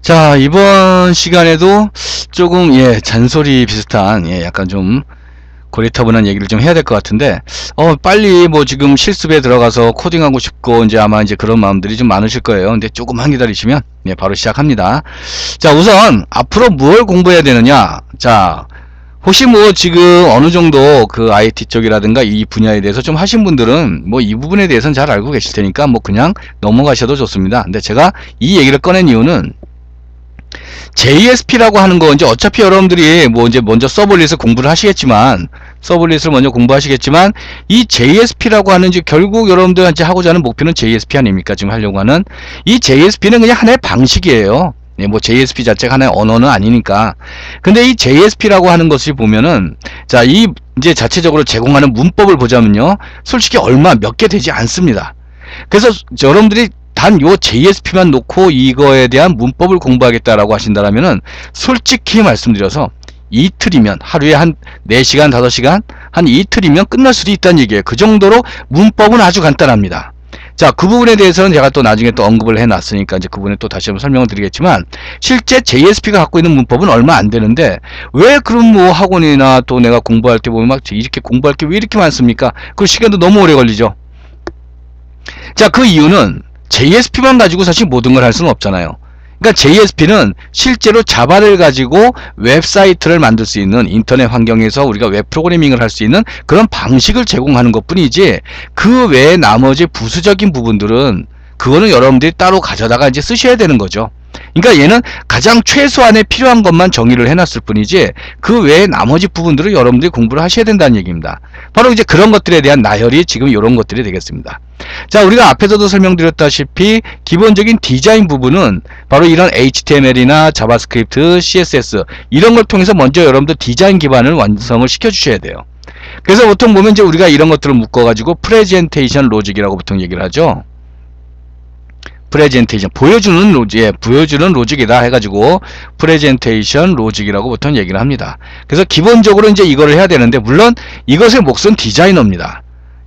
자, 이번 시간에도 조금, 잔소리 비슷한, 약간 좀 고리타분한 얘기를 좀 해야 될 것 같은데, 빨리 뭐 지금 실습에 들어가서 코딩하고 싶고, 이제 아마 이제 그런 마음들이 좀 많으실 거예요. 근데 조금만 기다리시면, 바로 시작합니다. 자, 우선, 앞으로 뭘 공부해야 되느냐? 자, 혹시 뭐 지금 어느 정도 그 IT 쪽이라든가 이 분야에 대해서 좀 하신 분들은 뭐 이 부분에 대해서는 잘 알고 계실 테니까 뭐 그냥 넘어가셔도 좋습니다. 근데 제가 이 얘기를 꺼낸 이유는 JSP라고 하는 거 이제 어차피 여러분들이 뭐 이제 먼저 서블릿을 공부를 하시겠지만 서블릿을 먼저 공부하시겠지만 이 JSP라고 하는 이제 결국 여러분들한테 하고자 하는 목표는 JSP 아닙니까? 지금 하려고 하는 이 JSP는 그냥 하나의 방식이에요. 뭐 JSP 자체가 하나의 언어는 아니니까. 근데 이 JSP라고 하는 것을 보면은 자, 이 이제 자체적으로 제공하는 문법을 보자면요. 솔직히 얼마 몇 개 되지 않습니다. 그래서 여러분들이 단 요 JSP만 놓고 이거에 대한 문법을 공부하겠다라고 하신다라면은 솔직히 말씀드려서 이틀이면 하루에 한 4시간, 5시간, 한 이틀이면 끝날 수도 있다는 얘기예요. 그 정도로 문법은 아주 간단합니다. 자, 그 부분에 대해서는 제가 또 나중에 또 언급을 해놨으니까 이제 그 부분에 또 다시 한번 설명을 드리겠지만 실제 JSP가 갖고 있는 문법은 얼마 안 되는데 왜 그런 뭐 학원이나 또 내가 공부할 때 보면 막 이렇게 공부할 게 왜 이렇게 많습니까? 그 시간도 너무 오래 걸리죠. 자, 그 이유는 JSP만 가지고 사실 모든 걸 할 수는 없잖아요. 그러니까 JSP는 실제로 자바를 가지고 웹사이트를 만들 수 있는 인터넷 환경에서 우리가 웹 프로그래밍을 할 수 있는 그런 방식을 제공하는 것 뿐이지 그 외에 나머지 부수적인 부분들은 그거는 여러분들이 따로 가져다가 이제 쓰셔야 되는 거죠. 그러니까 얘는 가장 최소한의 필요한 것만 정의를 해놨을 뿐이지 그 외에 나머지 부분들을 여러분들이 공부를 하셔야 된다는 얘기입니다. 바로 이제 그런 것들에 대한 나열이 지금 이런 것들이 되겠습니다. 자, 우리가 앞에서도 설명드렸다시피 기본적인 디자인 부분은 바로 이런 HTML이나 자바스크립트, CSS 이런 걸 통해서 먼저 여러분들 디자인 기반을 완성을 시켜 주셔야 돼요. 그래서 보통 보면 이제 우리가 이런 것들을 묶어 가지고 프레젠테이션 로직이라고 보통 얘기를 하죠. 프레젠테이션 보여주는 로직이다 해가지고 프레젠테이션 로직이라고 보통 얘기를 합니다. 그래서 기본적으로 이제 이거를 해야 되는데 물론 이것의 몫은 디자이너입니다.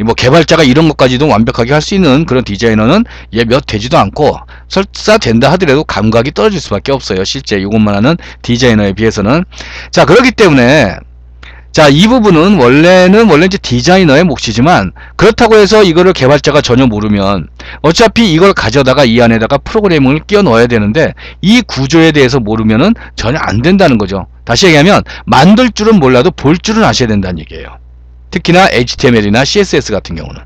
뭐 개발자가 이런 것까지도 완벽하게 할 수 있는 그런 디자이너는 몇 되지도 않고 설사 된다 하더라도 감각이 떨어질 수밖에 없어요. 실제 이것만 하는 디자이너에 비해서는. 자, 그렇기 때문에 자, 이 부분은 원래는 이제 디자이너의 몫이지만 그렇다고 해서 이거를 개발자가 전혀 모르면 어차피 이걸 가져다가 이 안에다가 프로그래밍을 끼워 넣어야 되는데 이 구조에 대해서 모르면은 전혀 안 된다는 거죠. 다시 얘기하면 만들 줄은 몰라도 볼 줄은 아셔야 된다는 얘기예요. 특히나 HTML이나 CSS 같은 경우는.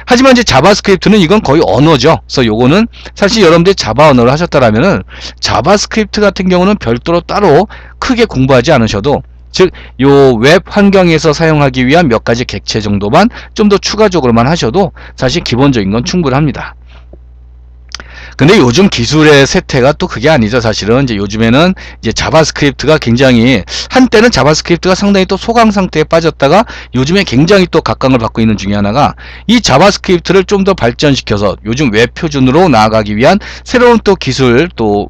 하지만 이제 자바스크립트는 이건 거의 언어죠. 그래서 요거는 사실 여러분들이 자바 언어를 하셨다라면은 자바스크립트 같은 경우는 별도로 따로 크게 공부하지 않으셔도 즉 요 웹 환경에서 사용하기 위한 몇 가지 객체 정도만 좀 더 추가적으로만 하셔도 사실 기본적인 건 충분합니다. 근데 요즘 기술의 세태가 또 그게 아니죠. 사실은 이제 요즘에는 이제 자바스크립트가 굉장히 한때는 자바스크립트가 상당히 또 소강 상태에 빠졌다가 요즘에 굉장히 또 각광을 받고 있는 중에 하나가 이 자바스크립트를 좀 더 발전시켜서 요즘 웹 표준으로 나아가기 위한 새로운 또 기술 또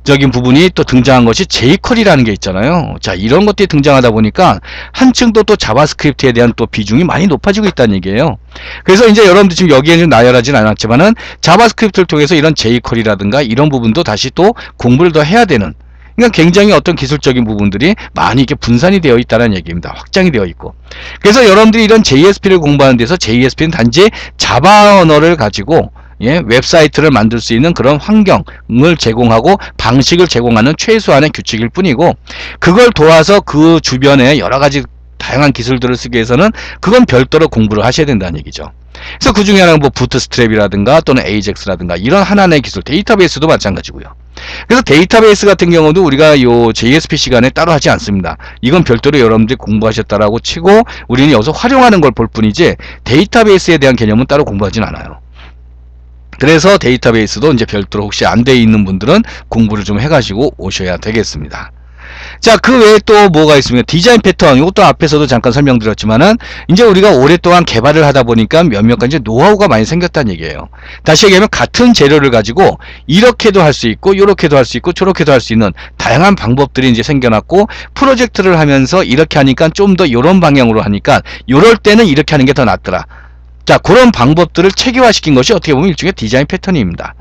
적인 부분이 또 등장한 것이 jQuery라는 게 있잖아요. 자, 이런 것들이 등장하다 보니까 한층 또 자바스크립트에 대한 또 비중이 많이 높아지고 있다는 얘기예요. 그래서 이제 여러분들 지금 여기에는 나열하진 않았지만은 자바스크립트를 통해서 이런 jQuery라든가 이런 부분도 다시 또 공부를 더 해야 되는, 그러니까 굉장히 어떤 기술적인 부분들이 많이 이렇게 분산이 되어 있다는 얘기입니다. 확장이 되어 있고. 그래서 여러분들이 이런 JSP를 공부하는 데서 JSP는 단지 자바 언어를 가지고 웹사이트를 만들 수 있는 그런 환경을 제공하고 방식을 제공하는 최소한의 규칙일 뿐이고 그걸 도와서 그 주변에 여러 가지 다양한 기술들을 쓰기 위해서는 그건 별도로 공부를 하셔야 된다는 얘기죠. 그래서 그 중에 하나는 뭐 부트스트랩이라든가 또는 AJAX라든가 이런 하나의 기술, 데이터베이스도 마찬가지고요. 그래서 데이터베이스 같은 경우도 우리가 요 JSP 시간에 따로 하지 않습니다. 이건 별도로 여러분들이 공부하셨다라고 치고 우리는 여기서 활용하는 걸 볼 뿐이지 데이터베이스에 대한 개념은 따로 공부하진 않아요. 그래서 데이터베이스도 이제 별도로 혹시 안 돼 있는 분들은 공부를 좀 해가지고 오셔야 되겠습니다. 자, 그 외에 또 뭐가 있습니까? 디자인 패턴, 이것도 앞에서도 잠깐 설명드렸지만은 이제 우리가 오랫동안 개발을 하다 보니까 몇몇 가지 노하우가 많이 생겼다는 얘기예요. 다시 얘기하면 같은 재료를 가지고 이렇게도 할 수 있고 이렇게도 할 수 있고 저렇게도 할 수 있는 다양한 방법들이 이제 생겨났고 프로젝트를 하면서 이렇게 하니까 좀 더 이런 방향으로 하니까 이럴 때는 이렇게 하는 게 더 낫더라. 자, 그런 방법들을 체계화시킨 것이 어떻게 보면 일종의 디자인 패턴입니다.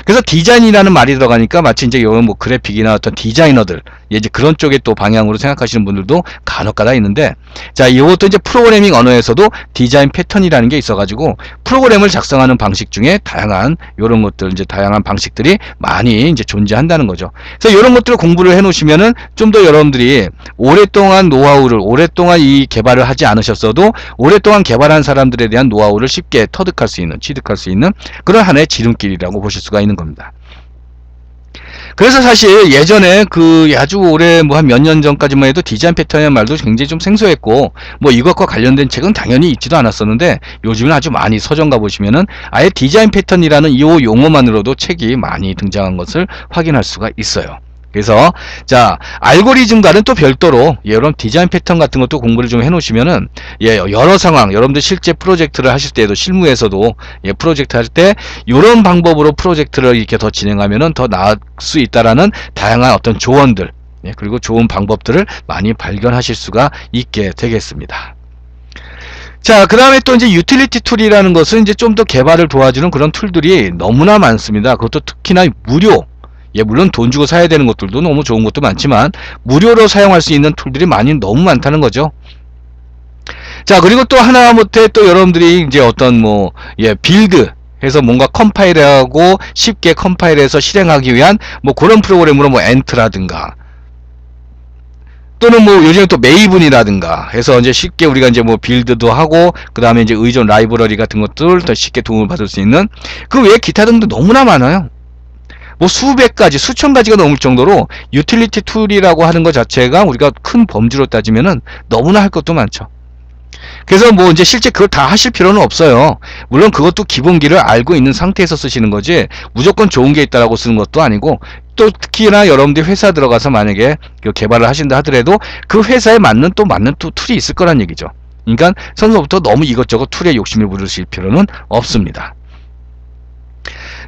그래서 디자인이라는 말이 들어가니까 마치 이제 이런 뭐 그래픽이나 어떤 디자이너들 이제 그런 쪽에 또 방향으로 생각하시는 분들도 간혹가다 있는데, 자, 이것도 이제 프로그래밍 언어에서도 디자인 패턴이라는 게 있어가지고 프로그램을 작성하는 방식 중에 다양한 이런 것들, 이제 다양한 방식들이 많이 이제 존재한다는 거죠. 그래서 이런 것들을 공부를 해 놓으시면은 좀 더 여러분들이 오랫동안 노하우를, 오랫동안 이 개발을 하지 않으셨어도 오랫동안 개발한 사람들에 대한 노하우를 쉽게 터득할 수 있는, 취득할 수 있는 그런 하나의 지름길이라고 보실 수가 있는 겁니다. 그래서 사실 예전에 그 아주 오래 뭐 한 몇 년 전까지만 해도 디자인 패턴이라는 말도 굉장히 좀 생소했고, 뭐 이것과 관련된 책은 당연히 있지도 않았었는데, 요즘은 아주 많이 서점 가보시면은 아예 디자인 패턴이라는 이 용어만으로도 책이 많이 등장한 것을 확인할 수가 있어요. 그래서 자, 알고리즘과는 또 별도로 이런 디자인 패턴 같은 것도 공부를 좀 해놓으시면은 여러 상황, 여러분들 실제 프로젝트를 하실 때에도, 실무에서도 프로젝트 할 때 이런 방법으로 프로젝트를 이렇게 더 진행하면은 더 나을 수 있다라는 다양한 어떤 조언들, 그리고 좋은 방법들을 많이 발견하실 수가 있게 되겠습니다. 자, 그 다음에 또 이제 유틸리티 툴이라는 것은 이제 좀 더 개발을 도와주는 그런 툴들이 너무나 많습니다. 그것도 특히나 무료, 물론 돈 주고 사야 되는 것들도 너무 좋은 것도 많지만 무료로 사용할 수 있는 툴들이 너무 많다는 거죠. 자, 그리고 또 하다못해 또 여러분들이 이제 어떤 뭐 빌드 해서 뭔가 컴파일하고 쉽게 컴파일해서 실행하기 위한 뭐 그런 프로그램으로 뭐 엔트라든가, 또는 뭐 요즘 또 메이븐이라든가 해서 이제 쉽게 우리가 이제 뭐 빌드도 하고, 그 다음에 이제 의존 라이브러리 같은 것들 더 쉽게 도움을 받을 수 있는 그 외에 기타 등도 너무나 많아요. 뭐 수백 가지, 수천 가지가 넘을 정도로 유틸리티 툴이라고 하는 것 자체가 우리가 큰 범주로 따지면은 너무나 할 것도 많죠. 그래서 뭐 이제 실제 그걸 다 하실 필요는 없어요. 물론 그것도 기본기를 알고 있는 상태에서 쓰시는 거지 무조건 좋은 게 있다라고 쓰는 것도 아니고, 또 특히나 여러분들이 회사 들어가서 만약에 그 개발을 하신다 하더라도 그 회사에 맞는 또 툴이 있을 거란 얘기죠. 그러니까 선서부터 너무 이것저것 툴에 욕심을 부르실 필요는 없습니다.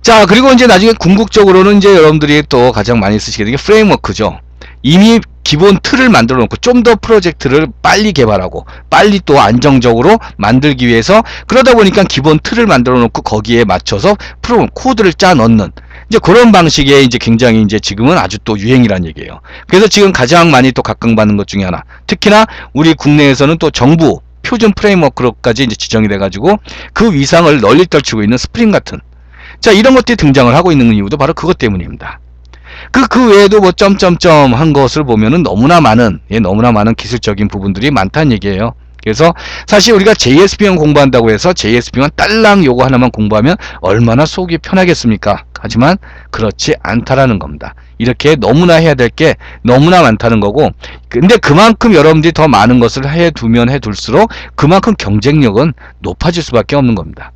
자, 그리고 이제 나중에 궁극적으로는 이제 여러분들이 또 가장 많이 쓰시게 되는 게 프레임워크죠. 이미 기본 틀을 만들어 놓고 좀 더 프로젝트를 빨리 개발하고 빨리 또 안정적으로 만들기 위해서, 그러다 보니까 기본 틀을 만들어 놓고 거기에 맞춰서 프로그램 코드를 짜 넣는 이제 그런 방식의 이제 굉장히 이제 지금은 아주 또 유행이란 얘기예요. 그래서 지금 가장 많이 또 각광받는 것 중에 하나, 특히나 우리 국내에서는 또 정부 표준 프레임워크로까지 이제 지정이 돼 가지고 그 위상을 널리 떨치고 있는 스프링 같은, 자, 이런 것들이 등장을 하고 있는 이유도 바로 그것 때문입니다. 그 외에도 뭐 점점점 한 것을 보면은 너무나 많은 기술적인 부분들이 많다는 얘기예요. 그래서 사실 우리가 JSP만 공부한다고 해서 JSP만 딸랑 요거 하나만 공부하면 얼마나 속이 편하겠습니까? 하지만 그렇지 않다라는 겁니다. 이렇게 너무나 해야 될 게 너무나 많다는 거고, 근데 그만큼 여러분들이 더 많은 것을 해둘수록 그만큼 경쟁력은 높아질 수밖에 없는 겁니다.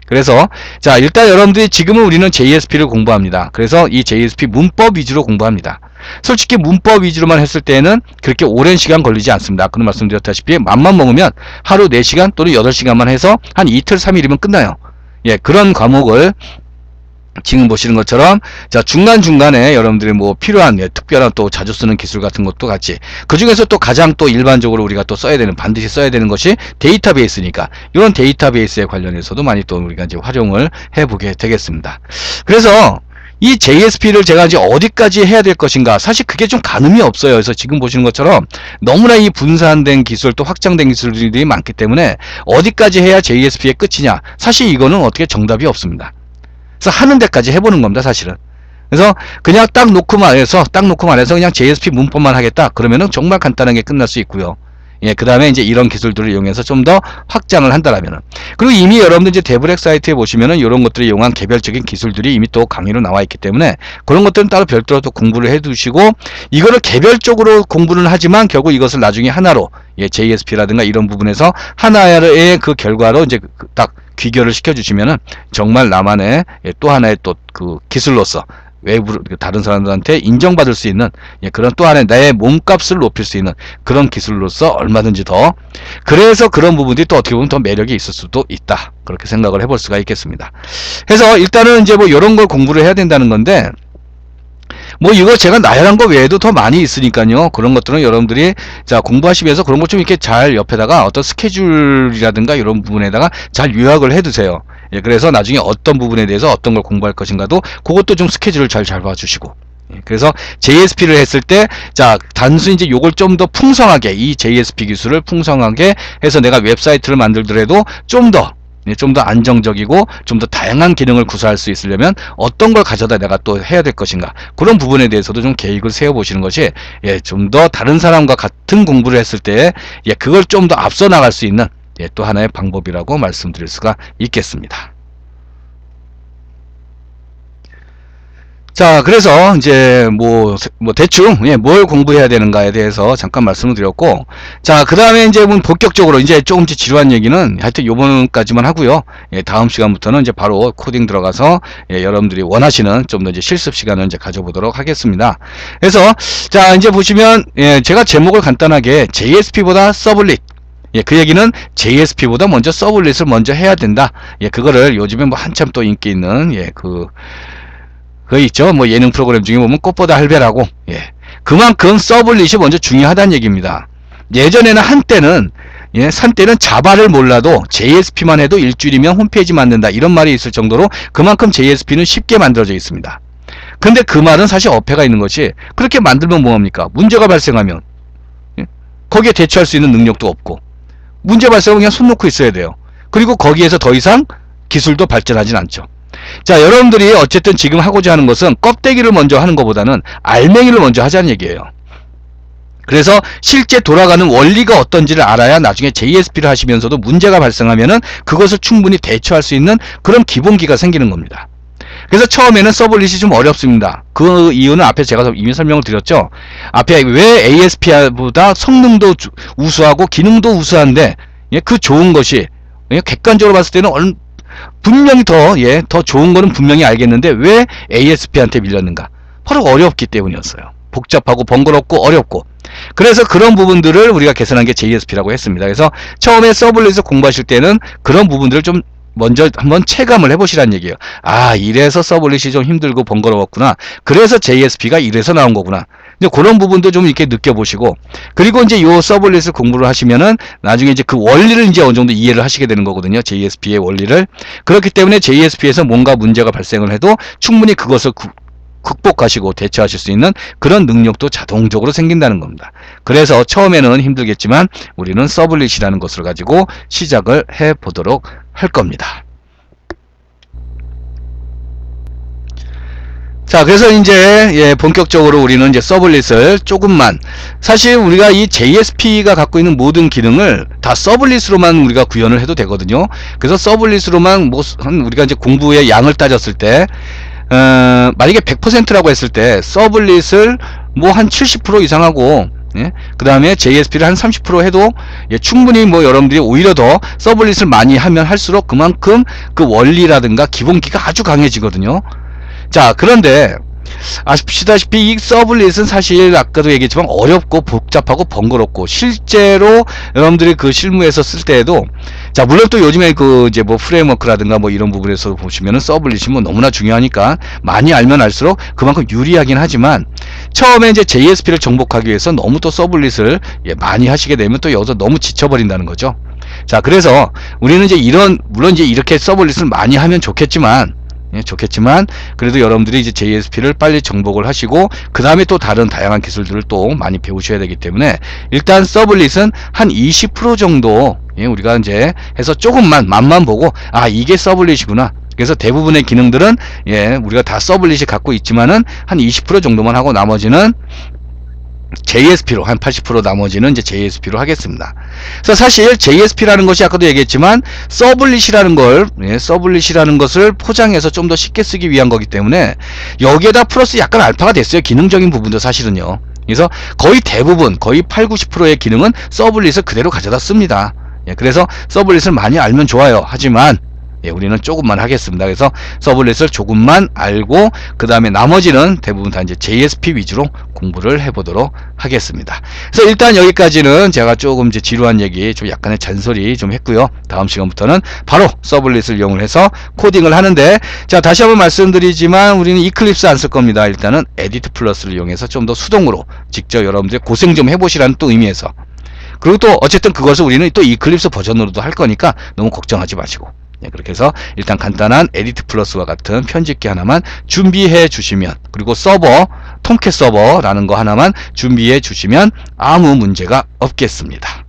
그래서 자, 일단 여러분들이 지금은 우리는 JSP를 공부합니다. 그래서 이 JSP 문법 위주로 공부합니다. 솔직히 문법 위주로만 했을 때는 그렇게 오랜 시간 걸리지 않습니다. 아까 말씀드렸다시피 맘만 먹으면 하루 4시간 또는 8시간만 해서 한 이틀 3일이면 끝나요. 그런 과목을 지금 보시는 것처럼, 자, 중간중간에 여러분들이 뭐 필요한 특별한 또 자주 쓰는 기술 같은 것도 같이, 그 중에서 또 가장 또 일반적으로 우리가 또 반드시 써야 되는 것이 데이터베이스니까 이런 데이터베이스에 관련해서도 많이 또 우리가 이제 활용을 해보게 되겠습니다. 그래서 이 JSP를 제가 이제 어디까지 해야 될 것인가, 사실 그게 좀 가늠이 없어요. 그래서 지금 보시는 것처럼 너무나 이 분산된 기술, 또 확장된 기술들이 많기 때문에 어디까지 해야 JSP의 끝이냐, 사실 이거는 어떻게 정답이 없습니다. 그래서 하는 데까지 해보는 겁니다, 사실은. 그래서 그냥 딱 놓고 말해서 그냥 JSP 문법만 하겠다 그러면은 정말 간단하게 끝날 수 있고요. 그 다음에 이제 이런 기술들을 이용해서 좀 더 확장을 한다라면은, 그리고 이미 여러분들 이제 데브렉 사이트에 보시면은 이런 것들을 이용한 개별적인 기술들이 이미 또 강의로 나와 있기 때문에 그런 것들은 따로 별도로 또 공부를 해 두시고, 이거를 개별적으로 공부는 하지만 결국 이것을 나중에 하나로 JSP라든가 이런 부분에서 하나의 그 결과로 이제 딱 귀결을 시켜주시면은 정말 나만의 또 하나의 또 그 기술로서 외부 다른 사람들한테 인정받을 수 있는 그런 또 하나의 내 몸값을 높일 수 있는 그런 기술로서 얼마든지 더, 그래서 그런 부분들이 또 어떻게 보면 더 매력이 있을 수도 있다, 그렇게 생각을 해볼 수가 있겠습니다. 그래서 일단은 이제 뭐 이런 걸 공부를 해야 된다는 건데, 뭐 이거 제가 나열한 거 외에도 더 많이 있으니까요. 그런 것들은 여러분들이 자, 공부하시기 위해서 그런 것 좀 이렇게 잘 옆에다가 어떤 스케줄이라든가 이런 부분에다가 잘 요약을 해 두세요. 예, 그래서 나중에 어떤 부분에 대해서 어떤 걸 공부할 것인가도 그것도 좀 스케줄을 잘 잡아주시고, 예, 그래서 JSP를 했을 때, 자, 단순히 이제 요걸 좀 더 풍성하게, 이 JSP 기술을 풍성하게 해서 내가 웹사이트를 만들더라도 좀 더 안정적이고 좀 더 다양한 기능을 구사할 수 있으려면 어떤 걸 가져다 내가 또 해야 될 것인가, 그런 부분에 대해서도 좀 계획을 세워 보시는 것이, 예, 좀 더 다른 사람과 같은 공부를 했을 때, 예, 그걸 좀 더 앞서 나갈 수 있는, 예, 또 하나의 방법이라고 말씀드릴 수가 있겠습니다. 자, 그래서 이제 뭐 대충, 예, 뭘 공부해야 되는가에 대해서 잠깐 말씀을 드렸고, 자, 그 다음에 이제 본격적으로 이제 조금씩 지루한 얘기는 하여튼 요번까지만 하고요. 예, 다음 시간부터는 이제 바로 코딩 들어가서, 예, 여러분들이 원하시는 좀 더 이제 실습 시간을 이제 가져보도록 하겠습니다. 그래서 자, 이제 보시면, 예, 제가 제목을 간단하게 JSP보다 서블릿, 예, 그 얘기는 JSP보다 먼저 서블릿을 먼저 해야 된다. 예, 그거를 요즘에 뭐 한참 또 인기 있는, 예, 그거 있죠. 뭐 예능 프로그램 중에 보면 꽃보다 할배라고. 예. 그만큼 서블릿이 먼저 중요하다는 얘기입니다. 예전에는 한때는, 예, 한때는 자바를 몰라도 JSP만 해도 일주일이면 홈페이지 만든다, 이런 말이 있을 정도로 그만큼 JSP는 쉽게 만들어져 있습니다. 근데 그 말은 사실 어폐가 있는 것이, 그렇게 만들면 뭐합니까? 문제가 발생하면, 예, 거기에 대처할 수 있는 능력도 없고, 문제 발생하면 그냥 손 놓고 있어야 돼요. 그리고 거기에서 더 이상 기술도 발전하진 않죠. 자, 여러분들이 어쨌든 지금 하고자 하는 것은 껍데기를 먼저 하는 것보다는 알맹이를 먼저 하자는 얘기예요. 그래서 실제 돌아가는 원리가 어떤지를 알아야 나중에 JSP를 하시면서도 문제가 발생하면은 그것을 충분히 대처할 수 있는 그런 기본기가 생기는 겁니다. 그래서 처음에는 서블릿이 좀 어렵습니다. 그 이유는 앞에 제가 이미 설명을 드렸죠. 앞에 왜 ASP보다 성능도 우수하고 기능도 우수한데, 예, 그 좋은 것이, 예, 객관적으로 봤을 때는 분명히 더 좋은 거는 분명히 알겠는데 왜 ASP한테 밀렸는가? 바로 어렵기 때문이었어요. 복잡하고 번거롭고 어렵고. 그래서 그런 부분들을 우리가 개선한 게 JSP라고 했습니다. 그래서 처음에 서블릿을 공부하실 때는 그런 부분들을 좀 먼저 한번 체감을 해보시라는 얘기예요. 아, 이래서 서블릿이 좀 힘들고 번거로웠구나. 그래서 JSP가 이래서 나온 거구나. 이제 그런 부분도 좀 이렇게 느껴보시고, 그리고 이제 요 서블릿을 공부를 하시면은 나중에 이제 그 원리를 이제 어느 정도 이해를 하시게 되는 거거든요. JSP의 원리를. 그렇기 때문에 JSP에서 뭔가 문제가 발생을 해도 충분히 그것을 극복하시고 대처하실 수 있는 그런 능력도 자동적으로 생긴다는 겁니다. 그래서 처음에는 힘들겠지만 우리는 서블릿이라는 것을 가지고 시작을 해 보도록 할 겁니다. 자, 그래서 이제, 예, 본격적으로 우리는 이제 서블릿을 조금만, 사실 우리가 이 JSP가 갖고 있는 모든 기능을 다 서블릿으로만 우리가 구현을 해도 되거든요. 그래서 서블릿으로만 우리가 이제 공부의 양을 따졌을 때, 만약에 100%라고 했을 때 서블릿을 뭐 한 70% 이상 하고, 예? 그 다음에 JSP를 한 30% 해도, 예, 충분히 뭐 여러분들이 오히려 더 서블릿을 많이 하면 할수록 그만큼 그 원리라든가 기본기가 아주 강해지거든요. 자, 그런데 아시다시피 이 서블릿은 사실 아까도 얘기했지만 어렵고 복잡하고 번거롭고, 실제로 여러분들이 그 실무에서 쓸 때에도, 자, 물론 또 요즘에 그 이제 뭐 프레임워크라든가 뭐 이런 부분에서 보시면은 서블릿이 뭐 너무나 중요하니까 많이 알면 알수록 그만큼 유리하긴 하지만, 처음에 이제 JSP를 정복하기 위해서 너무 또 서블릿을, 예, 많이 하시게 되면 또 여기서 너무 지쳐버린다는 거죠. 자, 그래서 우리는 이제 물론 이제 이렇게 서블릿을 많이 하면 좋겠지만, 예, 그래도 여러분들이 이제 JSP를 빨리 정복을 하시고 그 다음에 또 다른 다양한 기술들을 또 많이 배우셔야 되기 때문에 일단 서블릿은 한 20% 정도, 예, 우리가 이제 해서 조금만 맛만 보고, 아, 이게 서블릿이구나. 그래서 대부분의 기능들은, 예, 우리가 다 서블릿이 갖고 있지만은 한 20% 정도만 하고 나머지는 JSP로, 한 80% 나머지는 이제 JSP로 하겠습니다. 그래서 사실 JSP라는 것이 아까도 얘기했지만 서블릿이라는 걸, 예, 서블릿이라는 것을 포장해서 좀 더 쉽게 쓰기 위한 거기 때문에 여기에다 플러스 약간 알파가 됐어요. 기능적인 부분도 사실은요. 그래서 거의 대부분, 거의 80~90%의 기능은 서블릿을 그대로 가져다 씁니다. 예, 그래서 서블릿을 많이 알면 좋아요. 하지만, 예, 우리는 조금만 하겠습니다. 그래서 서블릿을 조금만 알고 그 다음에 나머지는 대부분 다 이제 JSP 위주로 공부를 해보도록 하겠습니다. 그래서 일단 여기까지는 제가 조금 이제 지루한 얘기, 좀 약간의 잔소리 좀 했고요. 다음 시간부터는 바로 서블릿을 이용을 해서 코딩을 하는데, 자, 다시 한번 말씀드리지만 우리는 이클립스 안 쓸 겁니다. 일단은 에디트 플러스를 이용해서 좀 더 수동으로 직접 여러분들 고생 좀 해보시라는 또 의미에서, 그리고 또 어쨌든 그것을 우리는 또 이클립스 버전으로도 할 거니까 너무 걱정하지 마시고, 네, 그렇게 해서 일단 간단한 에디트 플러스와 같은 편집기 하나만 준비해 주시면, 그리고 서버, 톰캣 서버라는 거 하나만 준비해 주시면 아무 문제가 없겠습니다.